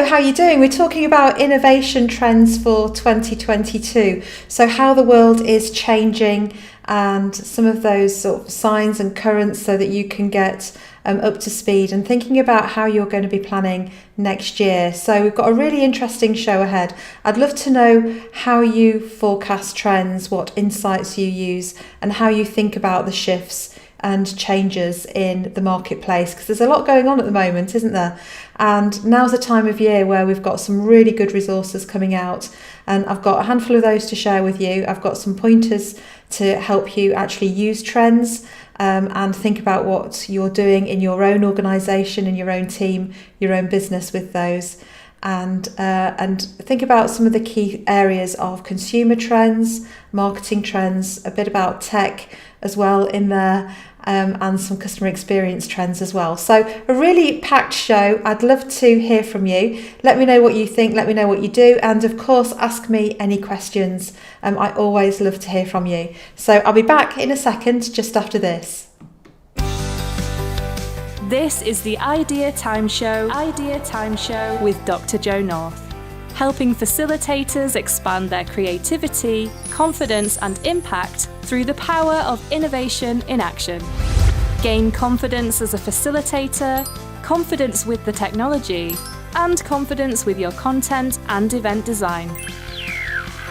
So how are you doing? We're talking about innovation trends for 2022. So how the world is changing and some of those sort of signs and currents so that you can get up to speed and thinking about how you're going to be planning next year. So we've got a really interesting show ahead. I'd love to know how you forecast trends, what insights you use, and how you think about the shifts and changes in the marketplace, because there's a lot going on at the moment, isn't there? And now's the time of year where we've got some really good resources coming out, and I've got a handful of those to share with you. I've got some pointers to help you actually use trends and think about what you're doing in your own organisation, in your own team, your own business with those. And think about some of the key areas of consumer trends, marketing trends, a bit about tech as well in there, and some customer experience trends as well. So a really packed show. I'd love to hear from you. Let me know what you think, let me know what you do, and of course ask me any questions. I always love to hear from you. So I'll be back in a second just after this. This is the Idea Time Show with Dr. Jo North, helping facilitators expand their creativity, confidence and impact through the power of innovation in action. Gain confidence as a facilitator, confidence with the technology, and confidence with your content and event design.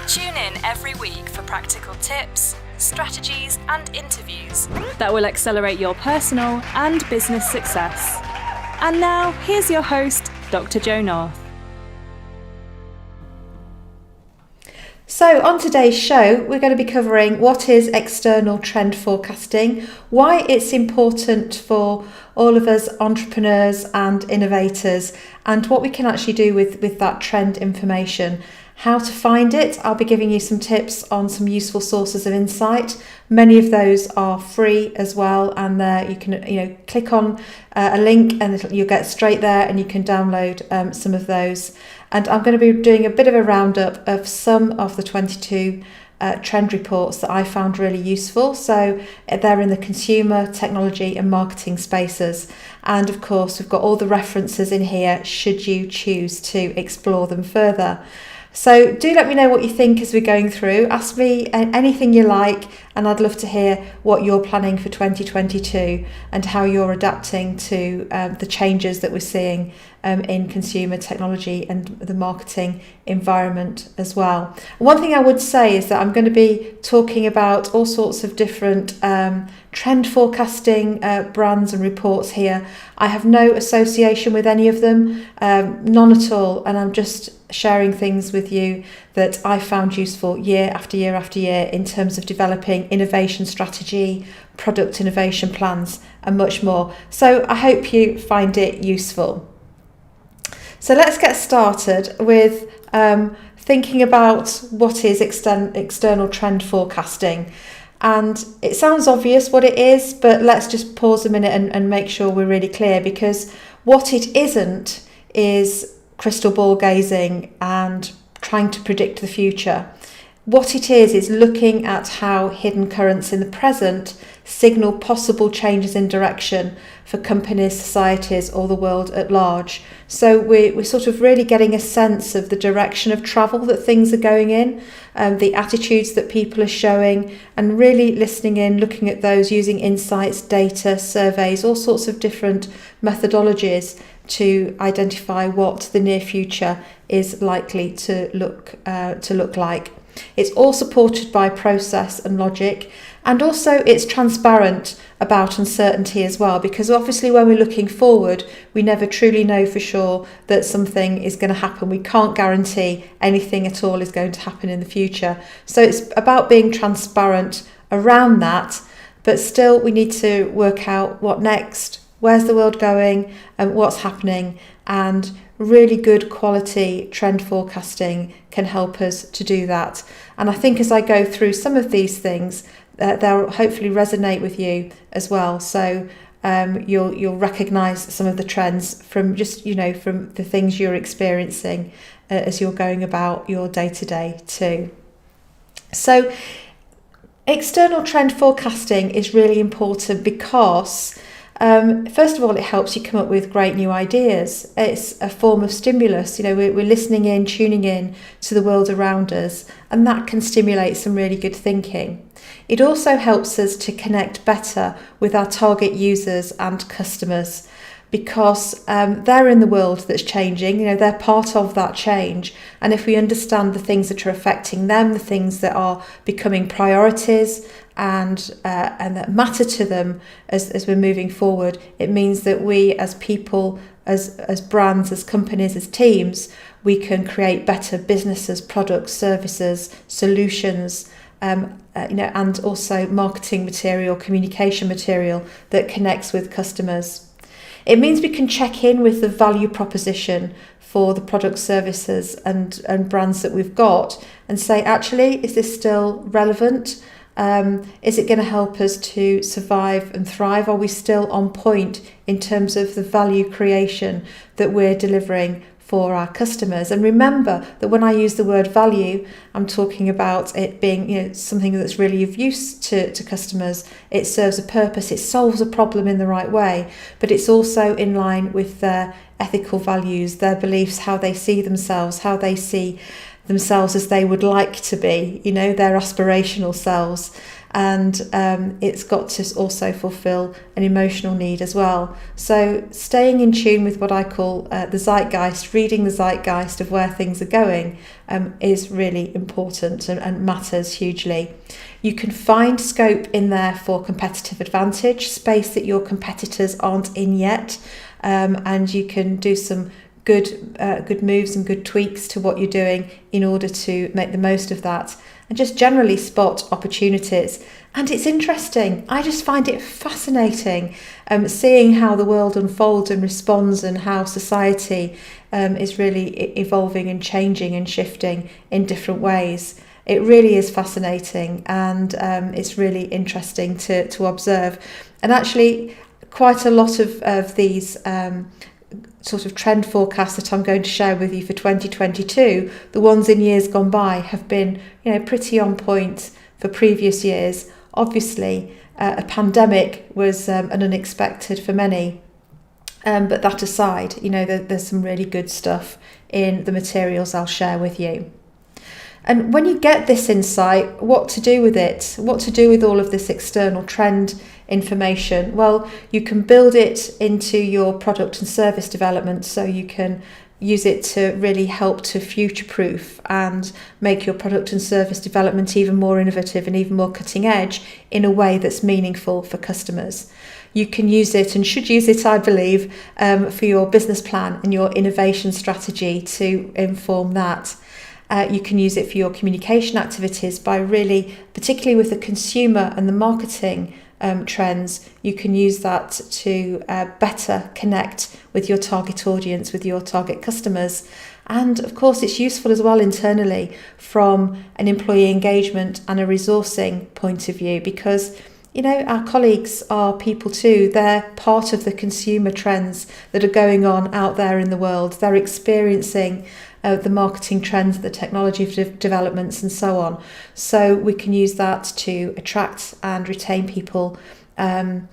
Tune in every week for practical tips, strategies and interviews that will accelerate your personal and business success. And now, here's your host, Dr. Jo North. So on today's show, we're going to be covering what is external trend forecasting, why it's important for all of us entrepreneurs and innovators, and what we can actually do with that trend information. How to find it. I'll be giving you some tips on some useful sources of insight. Many of those are free as well, and you can click on a link and you'll get straight there, and you can download some of those. And I'm going to be doing a bit of a roundup of some of the 22 trend reports that I found really useful. So they're in the consumer, technology and marketing spaces. And of course, we've got all the references in here should you choose to explore them further. So do let me know what you think as we're going through. Ask me anything you like, and I'd love to hear what you're planning for 2022 and how you're adapting to the changes that we're seeing in consumer technology and the marketing environment as well. One thing I would say is that I'm going to be talking about all sorts of different trend forecasting brands and reports here. I have no association with any of them, none at all, and I'm just sharing things with you that I found useful year after year after year in terms of developing innovation strategy, product innovation plans and much more. So I hope you find it useful. So let's get started with thinking about what is external trend forecasting. And it sounds obvious what it is, but let's just pause a minute and make sure we're really clear, because what it isn't is crystal ball gazing and trying to predict the future. What it is looking at how hidden currents in the present signal possible changes in direction for companies, societies, or the world at large. So we're sort of really getting a sense of the direction of travel that things are going in, the attitudes that people are showing, and really listening in, looking at those, using insights, data, surveys, all sorts of different methodologies to identify what the near future is likely to look like. It's all supported by process and logic, and also it's transparent about uncertainty as well, because obviously when we're looking forward, we never truly know for sure that something is going to happen. We can't guarantee anything at all is going to happen in the future. So it's about being transparent around that, but still we need to work out what next, where's the world going and what's happening, and really good quality trend forecasting can help us to do that. And I think as I go through some of these things, they'll hopefully resonate with you as well. So you'll recognise some of the trends from just, from the things you're experiencing as you're going about your day-to-day too. So external trend forecasting is really important because First of all, it helps you come up with great new ideas. It's a form of stimulus. We're listening in, tuning in to the world around us, and that can stimulate some really good thinking. It also helps us to connect better with our target users and customers, because they're in the world that's changing. They're part of that change, and if we understand the things that are affecting them, the things that are becoming priorities and that matter to them as we're moving forward, it means that we as people, as brands, as companies, as teams, we can create better businesses, products, services, solutions, and also marketing material, communication material that connects with customers. It means we can check in with the value proposition for the product, services and brands that we've got and say, actually, is this still relevant? Is it going to help us to survive and thrive? Are we still on point in terms of the value creation that we're delivering for our customers? And remember that when I use the word value, I'm talking about it being something that's really of use to customers. It serves a purpose, it solves a problem in the right way, but it's also in line with their ethical values, their beliefs, how they see themselves as they would like to be, their aspirational selves. And it's got to also fulfill an emotional need as well. So staying in tune with what I call the zeitgeist, reading the zeitgeist of where things are going, is really important and matters hugely. You can find scope in there for competitive advantage, space that your competitors aren't in yet, and you can do some good moves and good tweaks to what you're doing in order to make the most of that, and just generally spot opportunities. And it's interesting. I just find it fascinating seeing how the world unfolds and responds, and how society is really evolving and changing and shifting in different ways. It really is fascinating, and it's really interesting to observe. And actually, quite a lot of these sort of trend forecasts that I'm going to share with you for 2022, the ones in years gone by, have been pretty on point for previous years. Obviously, a pandemic was an unexpected for many, but that aside, there's some really good stuff in the materials I'll share with you. And when you get this insight, what to do with it, what to do with all of this external trend information? Well, you can build it into your product and service development, so you can use it to really help to future-proof and make your product and service development even more innovative and even more cutting edge in a way that's meaningful for customers. You can use it, and should use it, I believe, for your business plan and your innovation strategy to inform that. You can use it for your communication activities by really, particularly with the consumer and the marketing trends, you can use that to better connect with your target audience, with your target customers. And of course, it's useful as well internally from an employee engagement and a resourcing point of view, because our colleagues are people too. They're part of the consumer trends that are going on out there in the world. They're experiencing the marketing trends, the technology developments and so on. So we can use that to attract and retain people and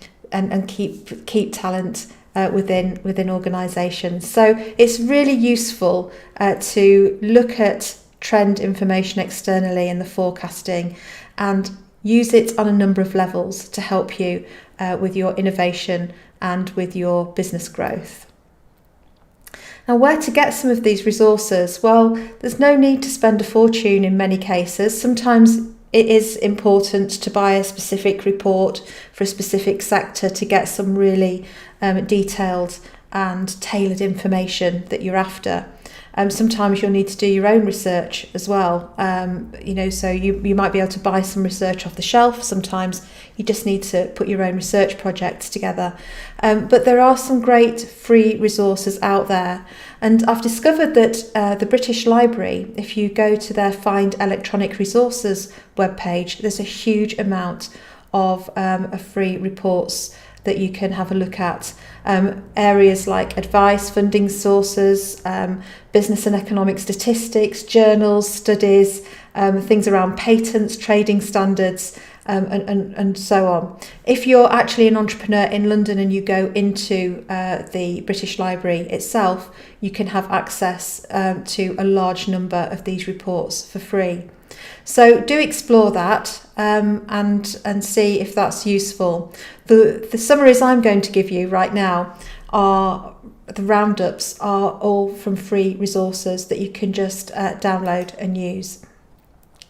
keep talent within organisations. So it's really useful to look at trend information externally in the forecasting and use it on a number of levels to help you with your innovation and with your business growth. Now, where to get some of these resources? Well, there's no need to spend a fortune in many cases. Sometimes it is important to buy a specific report for a specific sector to get some really detailed and tailored information that you're after. Sometimes you'll need to do your own research as well. So you might be able to buy some research off the shelf. Sometimes you just need to put your own research projects together. But there are some great free resources out there. And I've discovered that the British Library, if you go to their Find Electronic Resources webpage, there's a huge amount of free reports that you can have a look at. Areas like advice, funding sources, business and economic statistics, journals, studies, things around patents, trading standards, and so on. If you're actually an entrepreneur in London and you go into the British Library itself, you can have access to a large number of these reports for free. So do explore that and see if that's useful. The summaries I'm going to give you right now are the roundups are all from free resources that you can just download and use.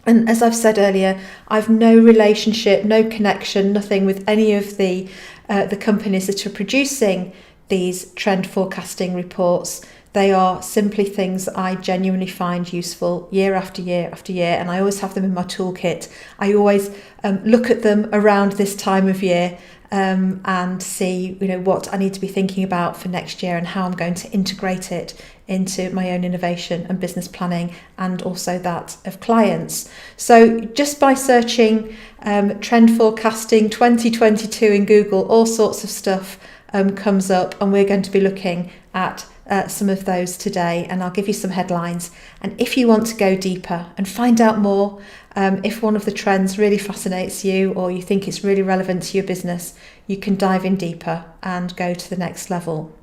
And as I've said earlier, I've no relationship, no connection, nothing with any of the companies that are producing these trend forecasting reports. They are simply things that I genuinely find useful year after year after year, and I always have them in my toolkit. I always look at them around this time of year and see, what I need to be thinking about for next year and how I'm going to integrate it into my own innovation and business planning, and also that of clients. So just by searching trend forecasting 2022 in Google, all sorts of stuff comes up, and we're going to be looking at some of those today, and I'll give you some headlines. And if you want to go deeper and find out more, if one of the trends really fascinates you or you think it's really relevant to your business, you can dive in deeper and go to the next level.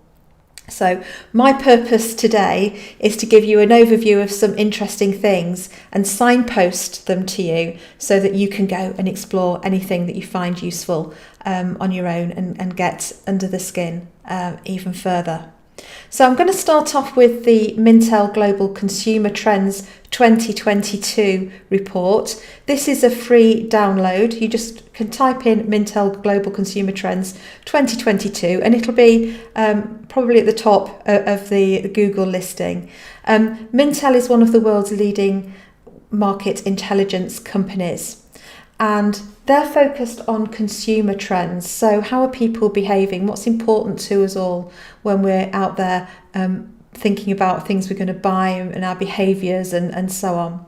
So my purpose today is to give you an overview of some interesting things and signpost them to you so that you can go and explore anything that you find useful on your own and get under the skin even further. So I'm going to start off with the Mintel Global Consumer Trends 2022 report. This is a free download. You just can type in Mintel Global Consumer Trends 2022 and it'll be probably at the top of the Google listing. Mintel is one of the world's leading market intelligence companies, and they're focused on consumer trends. So how are people behaving? What's important to us all when we're out there thinking about things we're going to buy and our behaviours and so on.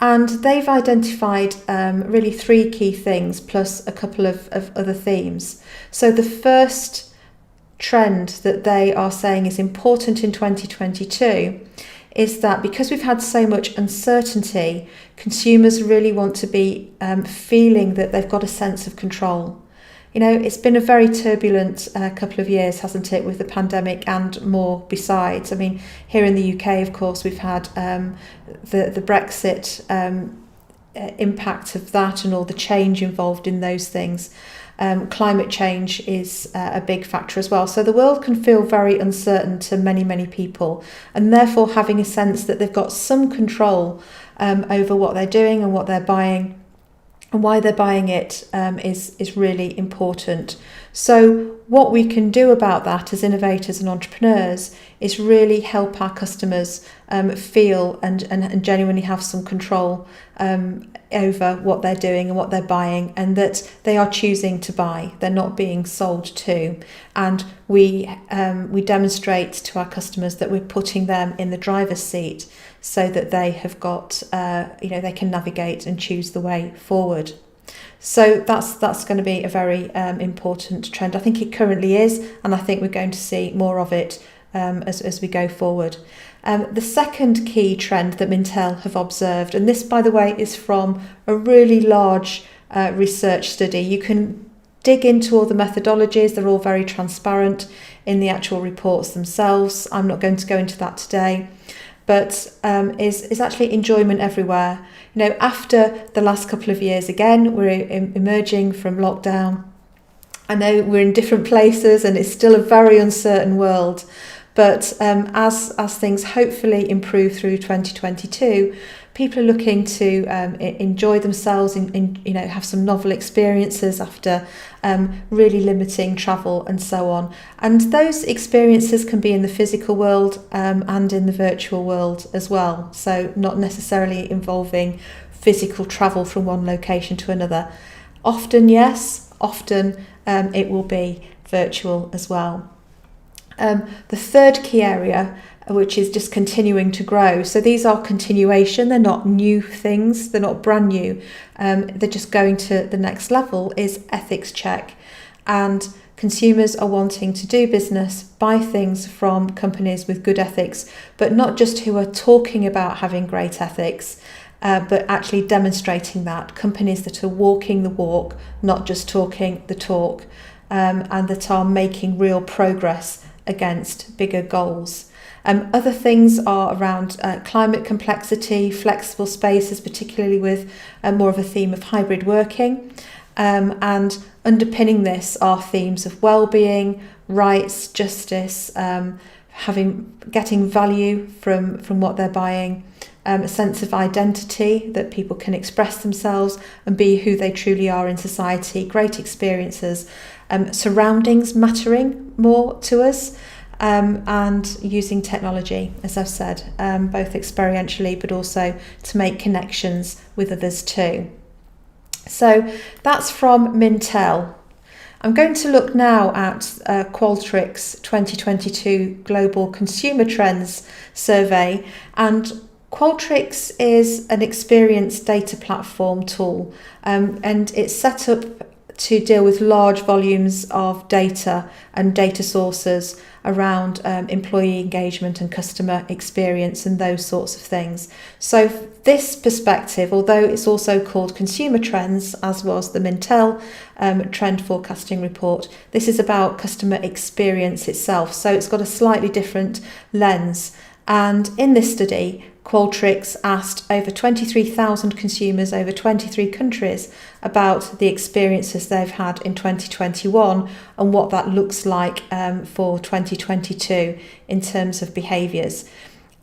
And they've identified really three key things plus a couple of other themes. So the first trend that they are saying is important in 2022 is that because we've had so much uncertainty, consumers really want to be feeling that they've got a sense of control. It's been a very turbulent couple of years, hasn't it, with the pandemic and more besides. I mean, here in the UK, of course, we've had the Brexit impact of that and all the change involved in those things. Climate change is a big factor as well. So the world can feel very uncertain to many, many people, and therefore having a sense that they've got some control over what they're doing and what they're buying and why they're buying it is really important. So what we can do about that as innovators and entrepreneurs is really help our customers feel and genuinely have some control over what they're doing and what they're buying, and that they are choosing to buy. They're not being sold to. And we demonstrate to our customers that we're putting them in the driver's seat so that they have got, they can navigate and choose the way forward. So that's going to be a very important trend. I think it currently is, and I think we're going to see more of it as we go forward. The second key trend that Mintel have observed, and this, by the way, is from a really large research study. You can dig into all the methodologies. They're all very transparent in the actual reports themselves. I'm not going to go into that today. But is actually enjoyment everywhere. After the last couple of years, again, we're emerging from lockdown. I know we're in different places and it's still a very uncertain world. But as things hopefully improve through 2022, people are looking to enjoy themselves, have some novel experiences after really limiting travel and so on. And those experiences can be in the physical world and in the virtual world as well. So not necessarily involving physical travel from one location to another. Often, yes, often it will be virtual as well. The third key area, which is just continuing to grow. So these are continuation, they're not new things, they're not brand new, they're just going to the next level, is ethics check. And consumers are wanting to do business, buy things from companies with good ethics, but not just who are talking about having great ethics. but actually demonstrating that. Companies that are walking the walk, not just talking the talk, and that are making real progress against bigger goals. Other things are around climate complexity, flexible spaces, particularly with more of a theme of hybrid working. And underpinning this are themes of well-being, rights, justice, getting value from what they're buying, a sense of identity, that people can express themselves and be who they truly are in society, great experiences, surroundings mattering more to us, and using technology, as I've said, both experientially but also to make connections with others too. So that's from Mintel. I'm going to look now at Qualtrics 2022 Global Consumer Trends Survey, and Qualtrics is an experience data platform tool, and it's set up to deal with large volumes of data and data sources around employee engagement and customer experience and those sorts of things. So this perspective, although it's also called Consumer Trends, as was the Mintel Trend Forecasting Report, this is about customer experience itself. So it's got a slightly different lens. And in this study, Qualtrics asked over 23,000 consumers over 23 countries about the experiences they've had in 2021 and what that looks like for 2022 in terms of behaviours.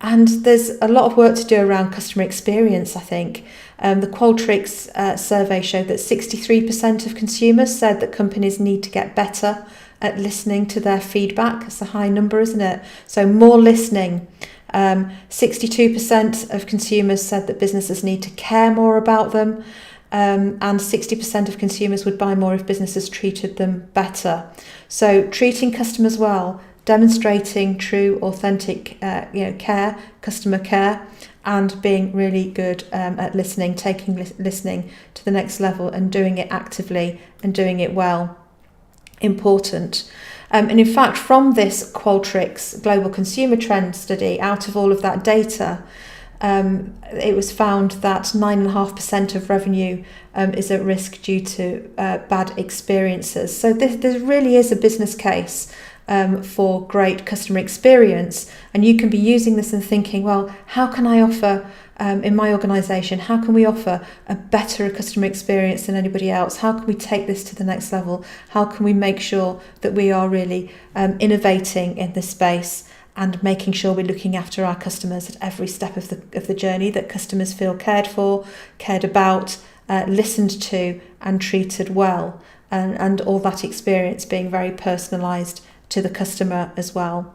And there's a lot of work to do around customer experience, I think. The Qualtrics survey showed that 63% of consumers said that companies need to get better at listening to their feedback. It's a high number, isn't it? So more listening. 62% of consumers said that businesses need to care more about them, and 60% of consumers would buy more if businesses treated them better. So treating customers well, demonstrating true, authentic care, customer care, and being really good at listening, taking listening to the next level and doing it actively and doing it well. Important. And in fact, from this Qualtrics Global Consumer Trend study, out of all of that data, it was found that 9.5% of revenue is at risk due to bad experiences. So there really is a business case for great customer experience, and you can be using this and thinking, well, how can I offer in my organisation, how can we offer a better customer experience than anybody else? How can we take this to the next level? How can we make sure that we are really innovating in this space and making sure we're looking after our customers at every step of the journey, that customers feel cared for, cared about, listened to and treated well, and all that experience being very personalised to the customer as well.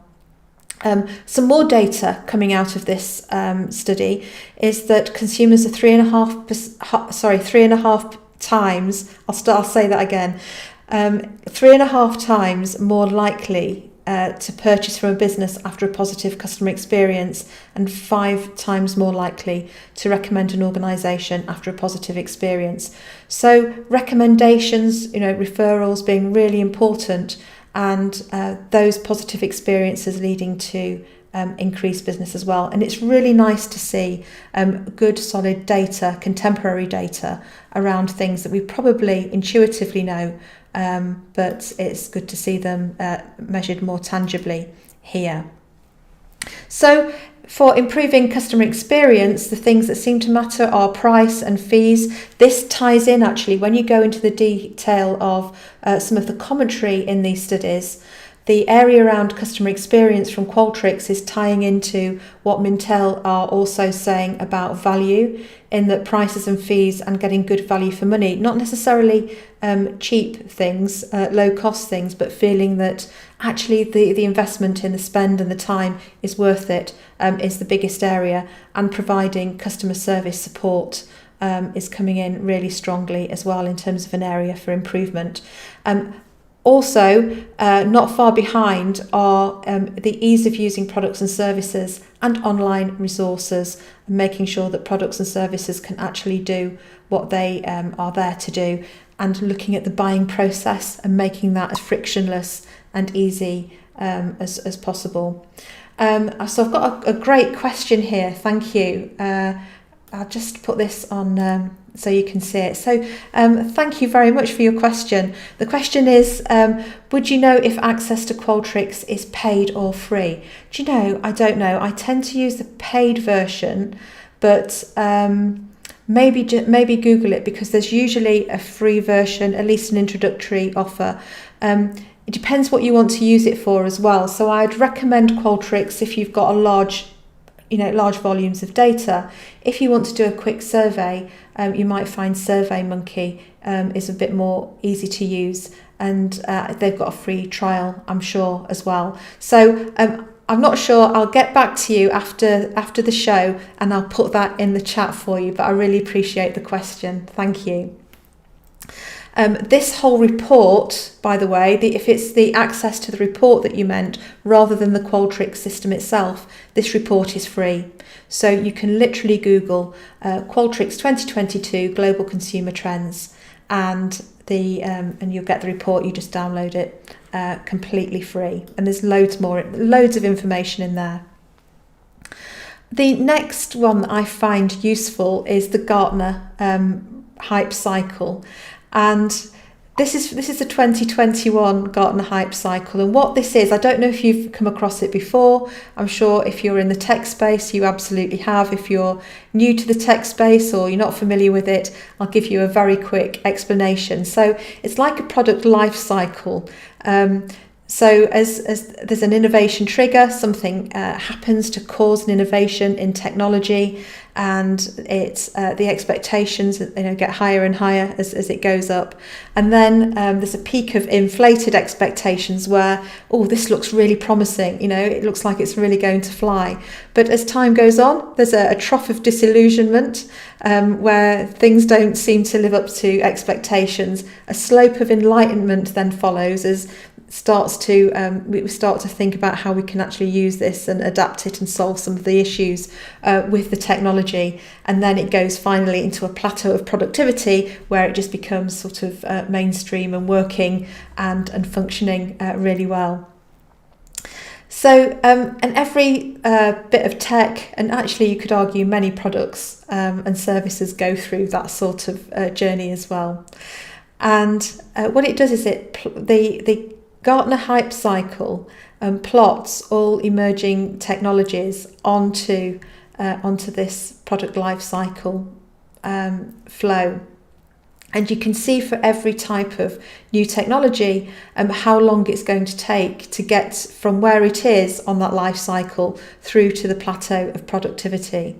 Some more data coming out of this study is that consumers are 3.5 times. I'll say that again. 3.5 times more likely to purchase from a business after a positive customer experience, and 5 times more likely to recommend an organisation after a positive experience. So recommendations, referrals being really important, and those positive experiences leading to increased business as well. And it's really nice to see good, solid data, contemporary data around things that we probably intuitively know, but it's good to see them measured more tangibly here. So for improving customer experience, the things that seem to matter are price and fees. This ties in actually when you go into the detail of some of the commentary in these studies. The area around customer experience from Qualtrics is tying into what Mintel are also saying about value, in that prices and fees and getting good value for money, not necessarily cheap things, low cost things, but feeling that actually the investment in the spend and the time is worth it, is the biggest area, and providing customer service support is coming in really strongly as well in terms of an area for improvement. Also, not far behind are the ease of using products and services and online resources, and making sure that products and services can actually do what they are there to do, and looking at the buying process and making that as frictionless and easy as possible. So I've got a great question here, thank you, I'll just put this on so you can see it. So thank you very much for your question. The question is, would you know if access to Qualtrics is paid or free? Do you know, I don't know. I tend to use the paid version, but maybe Google it, because there's usually a free version, at least an introductory offer. It depends what you want to use it for as well. So I'd recommend Qualtrics if you've got a large volumes of data. If you want to do a quick survey, you might find SurveyMonkey is a bit more easy to use, and they've got a free trial, I'm sure, as well. So I'm not sure. I'll get back to you after the show, and I'll put that in the chat for you, but I really appreciate the question. Thank you. This whole report, by the way, if it's the access to the report that you meant rather than the Qualtrics system itself, this report is free. So you can literally Google Qualtrics 2022 Global Consumer Trends, and you'll get the report. You just download it completely free, and there's loads of information in there. The next one that I find useful is the Gartner hype cycle. And this is the 2021 Gartner hype cycle. And what this is, I don't know if you've come across it before. I'm sure if you're in the tech space, you absolutely have. If you're new to the tech space or you're not familiar with it, I'll give you a very quick explanation. So it's like a product life cycle. So as there's an innovation trigger, something happens to cause an innovation in technology, and it's the expectations get higher and higher as it goes up. And then there's a peak of inflated expectations where, oh, this looks really promising, it looks like it's really going to fly. But as time goes on, there's a trough of disillusionment where things don't seem to live up to expectations. A slope of enlightenment then follows as we start to think about how we can actually use this and adapt it and solve some of the issues with the technology. And then it goes finally into a plateau of productivity where it just becomes sort of mainstream and working and functioning really well. So, and every bit of tech, and actually you could argue many products and services go through that sort of journey as well. And what it does is the Gartner hype cycle plots all emerging technologies onto this product life cycle flow. And you can see for every type of new technology how long it's going to take to get from where it is on that life cycle through to the plateau of productivity.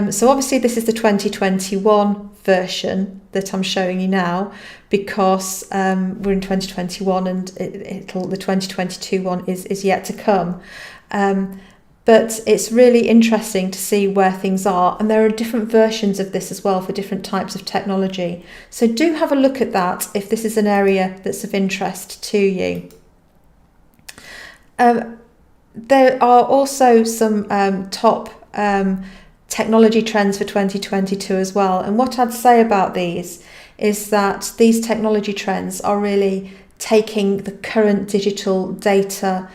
So obviously this is the 2021 version that I'm showing you now, because we're in 2021 and the 2022 one is yet to come. But it's really interesting to see where things are, and there are different versions of this as well for different types of technology. So do have a look at that if this is an area that's of interest to you. There are also some top technology trends for 2022 as well. And what I'd say about these is that these technology trends are really taking the current digital data,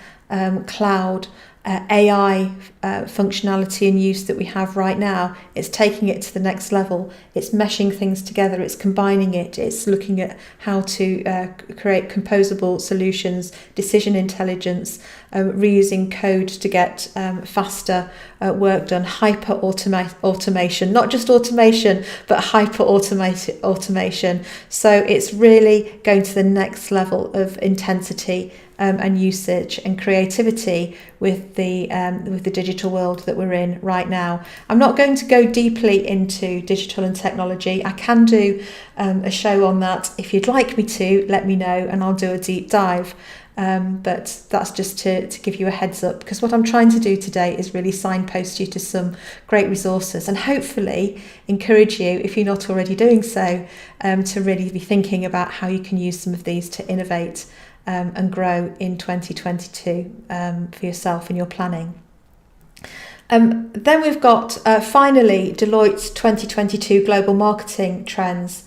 cloud, AI functionality and use that we have right now. It's taking it to the next level. It's meshing things together. It's combining it. It's looking at how to create composable solutions, decision intelligence, reusing code to get faster work done, hyper automation, not just automation, but hyper automation. So it's really going to the next level of intensity and usage and creativity with the digital world that we're in right now. I'm not going to go deeply into digital and technology. I can do a show on that. If you'd like me to, let me know and I'll do a deep dive. But that's just to give you a heads up, because what I'm trying to do today is really signpost you to some great resources and hopefully encourage you, if you're not already doing so, to really be thinking about how you can use some of these to innovate and grow in 2022 for yourself and your planning. Then we've got finally Deloitte's 2022 Global Marketing Trends.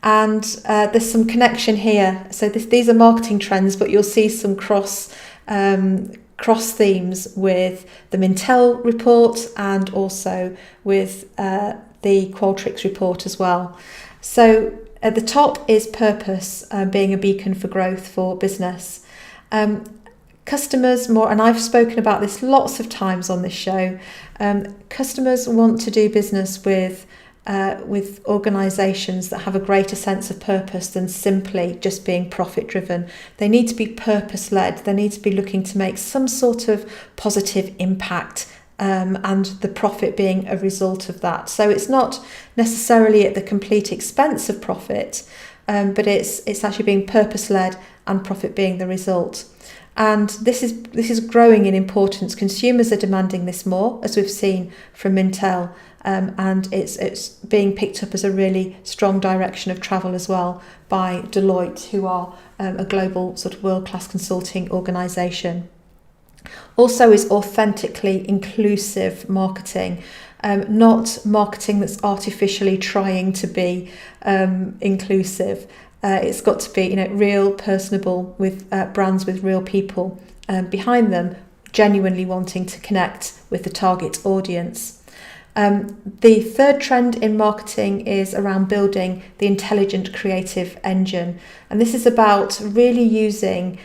And there's some connection here. So these are marketing trends, but you'll see some cross themes with the Mintel report and also with the the Qualtrics report as well. So at the top is purpose, being a beacon for growth for business. Customers more, and I've spoken about this lots of times on this show, customers want to do business with organisations that have a greater sense of purpose than simply just being profit driven. They need to be purpose led. They need to be looking to make some sort of positive impact, and the profit being a result of that. So it's not necessarily at the complete expense of profit, but it's actually being purpose led and profit being the result. And this is growing in importance. Consumers are demanding this more, as we've seen from Mintel, and it's being picked up as a really strong direction of travel as well by Deloitte, who are a global sort of world-class consulting organisation. Also is authentically inclusive marketing, not marketing that's artificially trying to be inclusive. It's got to be, real, personable, with brands with real people behind them, genuinely wanting to connect with the target audience. The third trend in marketing is around building the intelligent creative engine. And this is about really using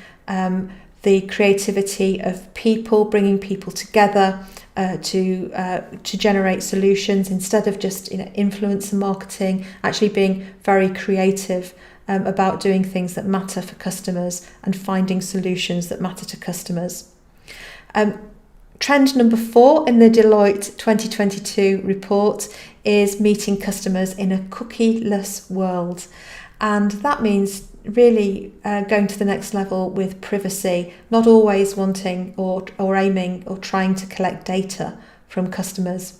the creativity of people, bringing people together to generate solutions instead of just influencer marketing, actually being very creative about doing things that matter for customers and finding solutions that matter to customers. Trend number 4 in the Deloitte 2022 report is meeting customers in a cookieless world. And that means really going to the next level with privacy, not always wanting or aiming or trying to collect data from customers.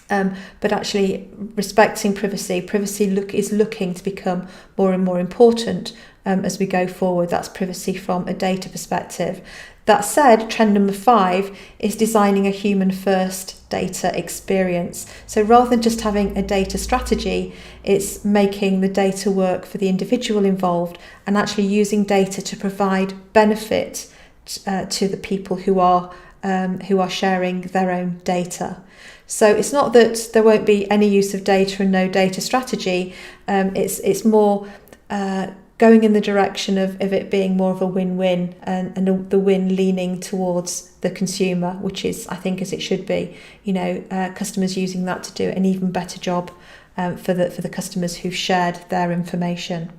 But actually respecting privacy. Privacy is looking to become more and more important as we go forward. That's privacy from a data perspective. That said, trend number 5 is designing a human-first data experience. So rather than just having a data strategy, it's making the data work for the individual involved and actually using data to provide benefit to the people who are sharing their own data. So it's not that there won't be any use of data and no data strategy. It's more going in the direction of it being more of a win-win, and the win leaning towards the consumer, which is, I think, as it should be. Customers using that to do an even better job for the customers who've shared their information.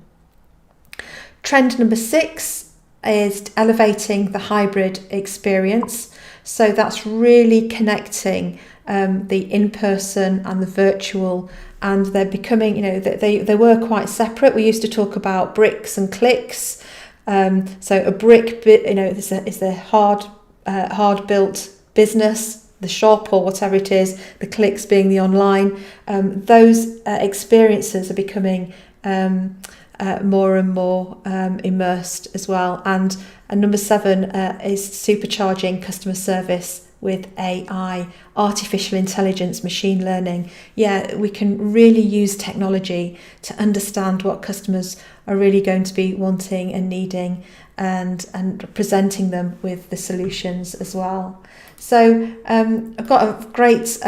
Trend number 6 is elevating the hybrid experience. So that's really connecting the in-person and the virtual, and they're becoming, they were quite separate. We used to talk about bricks and clicks. So a brick bit, is the hard built business, the shop or whatever it is, the clicks being the online. Those experiences are becoming more and more immersed as well. And number 7 is supercharging customer service with AI, artificial intelligence, machine learning. Yeah, we can really use technology to understand what customers are really going to be wanting and needing, and presenting them with the solutions as well. So I've got a great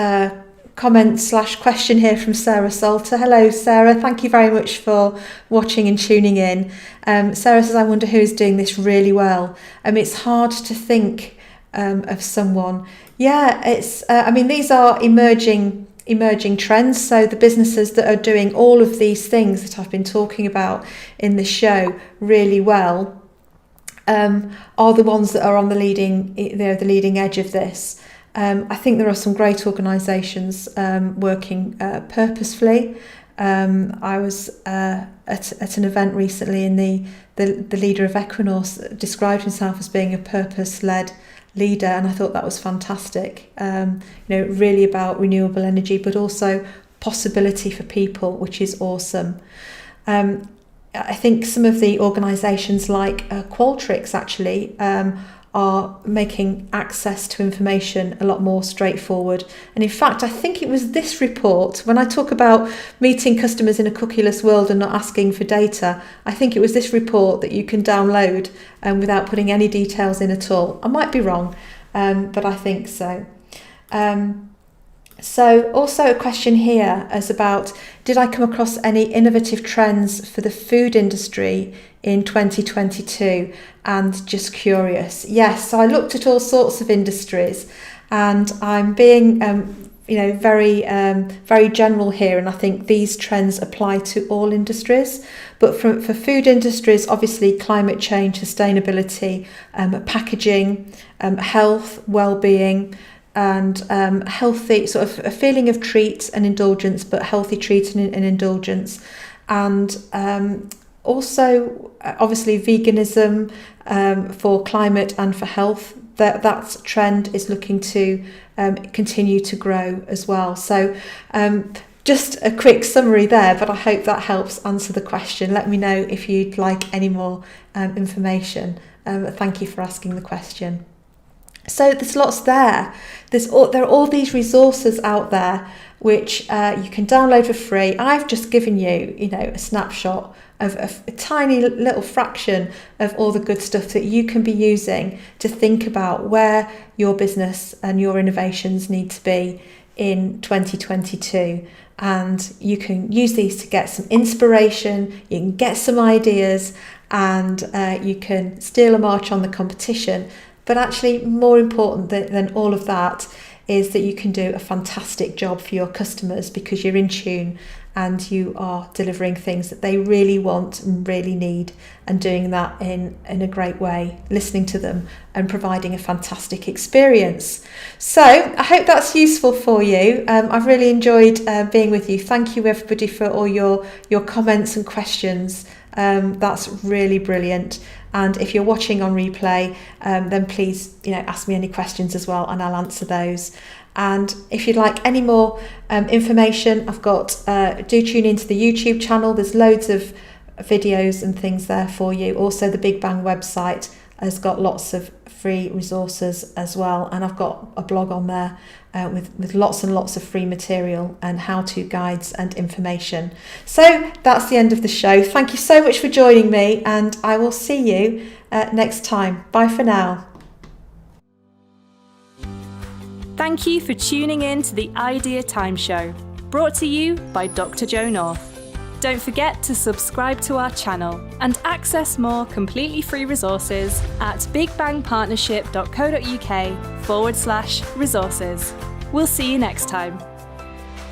comment/question here from Sarah Salter. Hello, Sarah. Thank you very much for watching and tuning in. Sarah says, I wonder who is doing this really well. It's hard to think of someone. Yeah, it's. These are emerging trends. So the businesses that are doing all of these things that I've been talking about in the show really well are the ones that are on the leading edge of this. I think there are some great organisations working purposefully. I was at an event recently, and the leader of Equinor described himself as being a purpose-led leader, and I thought that was fantastic. Really about renewable energy, but also possibility for people, which is awesome. I think some of the organisations like Qualtrics actually are making access to information a lot more straightforward. And in fact, I think it was this report, when I talk about meeting customers in a cookieless world and not asking for data, I think it was this report that you can download without putting any details in at all. I might be wrong, but I think so. So also a question here is about, did I come across any innovative trends for the food industry in 2022? And just curious. Yes, so I looked at all sorts of industries, and I'm being very general here, and I think these trends apply to all industries. But for food industries, obviously climate change, sustainability, packaging, health, well-being, and healthy, sort of a feeling of treat and indulgence, but healthy treat and indulgence. And also obviously veganism for climate and for health. That trend is looking to continue to grow as well. So just a quick summary there, but I hope that helps answer the question. Let me know if you'd like any more information. Thank you for asking the question. So there's lots there. There are all these resources out there which you can download for free. I've just given you, a snapshot of a tiny little fraction of all the good stuff that you can be using to think about where your business and your innovations need to be in 2022. And you can use these to get some inspiration, you can get some ideas, and you can steal a march on the competition. But actually, more important than all of that is that you can do a fantastic job for your customers, because you're in tune and you are delivering things that they really want and really need, and doing that in a great way, listening to them and providing a fantastic experience. So I hope that's useful for you. I've really enjoyed being with you. Thank you everybody for all your comments and questions. That's really brilliant. And if you're watching on replay, then please, ask me any questions as well, and I'll answer those. And if you'd like any more information, I've got, do tune into the YouTube channel. There's loads of videos and things there for you. Also, the Big Bang website has got lots of free resources as well. And I've got a blog on there with lots and lots of free material and how-to guides and information. So that's the end of the show. Thank you so much for joining me, and I will see you next time. Bye for now. Thank you for tuning in to the Idea Time Show, brought to you by Dr. Jo North. Don't forget to subscribe to our channel and access more completely free resources at bigbangpartnership.co.uk/resources. We'll see you next time.